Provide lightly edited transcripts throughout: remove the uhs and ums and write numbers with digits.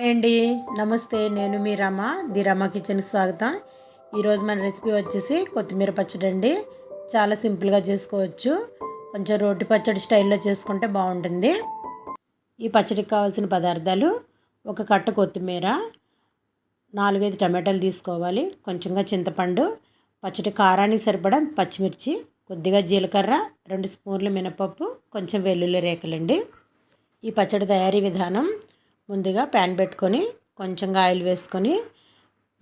Hi అండి, నమస్తే. నేను మీ రమ, ది రమ కిచెన్కి స్వాగతం. ఈరోజు మన రెసిపీ వచ్చేసి కొత్తిమీర పచ్చడి అండి. చాలా సింపుల్గా చేసుకోవచ్చు. కొంచెం రోటి పచ్చడి స్టైల్లో చేసుకుంటే బాగుంటుంది. ఈ పచ్చడికి కావాల్సిన పదార్థాలు: ఒక కట్ట కొత్తిమీర, 4-5 టమాటాలు తీసుకోవాలి, కొంచెంగా చింతపండు, పచ్చడి కారానికి సరిపడా పచ్చిమిర్చి, కొద్దిగా జీలకర్ర, 2 స్పూన్లు మినపప్పు, కొంచెం వెల్లుల్లి రేకలండి. ఈ పచ్చడి తయారీ విధానం: ముందుగా ప్యాన్ పెట్టుకొని కొంచెంగా ఆయిల్ వేసుకొని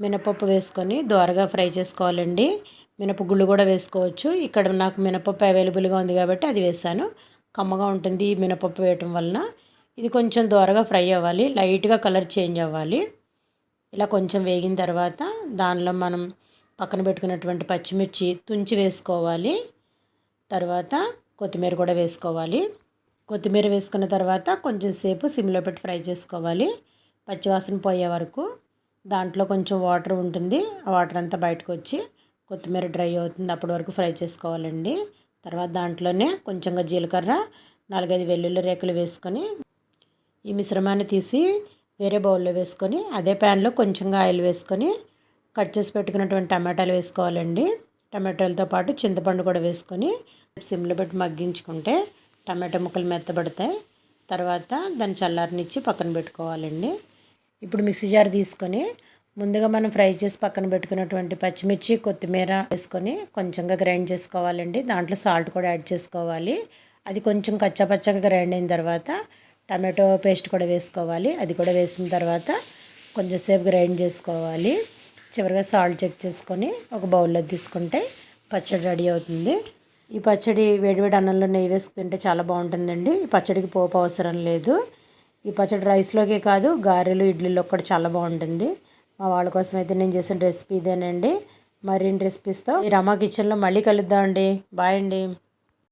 మినపప్పు వేసుకొని దోరగా ఫ్రై చేసుకోవాలండి. మినపగుళ్ళు కూడా వేసుకోవచ్చు. ఇక్కడ నాకు మినపప్పు అవైలబుల్గా ఉంది కాబట్టి అది వేసాను. కమ్మగా ఉంటుంది ఈ మినపప్పు వేయటం వలన. ఇది కొంచెం దోరగా ఫ్రై అవ్వాలి, లైట్గా కలర్ చేంజ్ అవ్వాలి. ఇలా కొంచెం వేగిన తర్వాత దానిలో మనం పక్కన పెట్టుకున్నటువంటి పచ్చిమిర్చి తుంచి వేసుకోవాలి. తర్వాత కొత్తిమీర కూడా వేసుకోవాలి. కొత్తిమీర వేసుకున్న తర్వాత కొంచెం సేపు సిమ్లో పెట్టి ఫ్రై చేసుకోవాలి, పచ్చివాసన పోయే వరకు. దాంట్లో కొంచెం వాటర్ ఉంటుంది, ఆ వాటర్ అంతా బయటకు వచ్చి కొత్తిమీర డ్రై అవుతుంది, అప్పటి వరకు ఫ్రై చేసుకోవాలండి. తర్వాత దాంట్లోనే కొంచెంగా జీలకర్ర, 4-5 వెల్లుల్లి రేకులు వేసుకొని ఈ మిశ్రమాన్ని తీసి వేరే బౌల్లో వేసుకొని అదే ప్యాన్లో కొంచెంగా ఆయిల్ వేసుకొని కట్ చేసి పెట్టుకున్నటువంటి టమాటాలు వేసుకోవాలండి. టమాటాలతో పాటు చింతపండు కూడా వేసుకొని సిమ్లో పెట్టి మగ్గించుకుంటే టమాటా ముక్కలు మెత్తబడతాయి. తర్వాత దాన్ని చల్లారనిచ్చి పక్కన పెట్టుకోవాలండి. ఇప్పుడు మిక్సీ జార్ తీసుకొని ముందుగా మనం ఫ్రై చేసి పక్కన పెట్టుకున్నటువంటి పచ్చిమిర్చి, కొత్తిమీర వేసుకొని కొంచెంగా గ్రైండ్ చేసుకోవాలండి. దాంట్లో సాల్ట్ కూడా యాడ్ చేసుకోవాలి. అది కొంచెం కచ్చాపచ్చగా గ్రైండ్ అయిన తర్వాత టమాటో పేస్ట్ కూడా వేసుకోవాలి. అది కూడా వేసిన తర్వాత కొంచెంసేపు గ్రైండ్ చేసుకోవాలి. చివరిగా సాల్ట్ చెక్ చేసుకొని ఒక బౌల్లో తీసుకుంటే పచ్చడి రెడీ అవుతుంది. ఈ పచ్చడి వేడివేడి అన్నంలో నెయ్యి వేసి తింటే చాలా బాగుంటుందండి. ఈ పచ్చడికి పోపు అవసరం లేదు. ఈ పచ్చడి రైస్లోకే కాదు, గారెలు, ఇడ్లీలో కూడా చాలా బాగుంటుంది. మా వాళ్ళ కోసం అయితే నేను చేసిన రెసిపీ ఇదేనండి. మరిన్ని రెసిపీస్తో ఈ రమా కిచెన్లో మళ్ళీ కలుద్దామండి. బాయ్ అండి.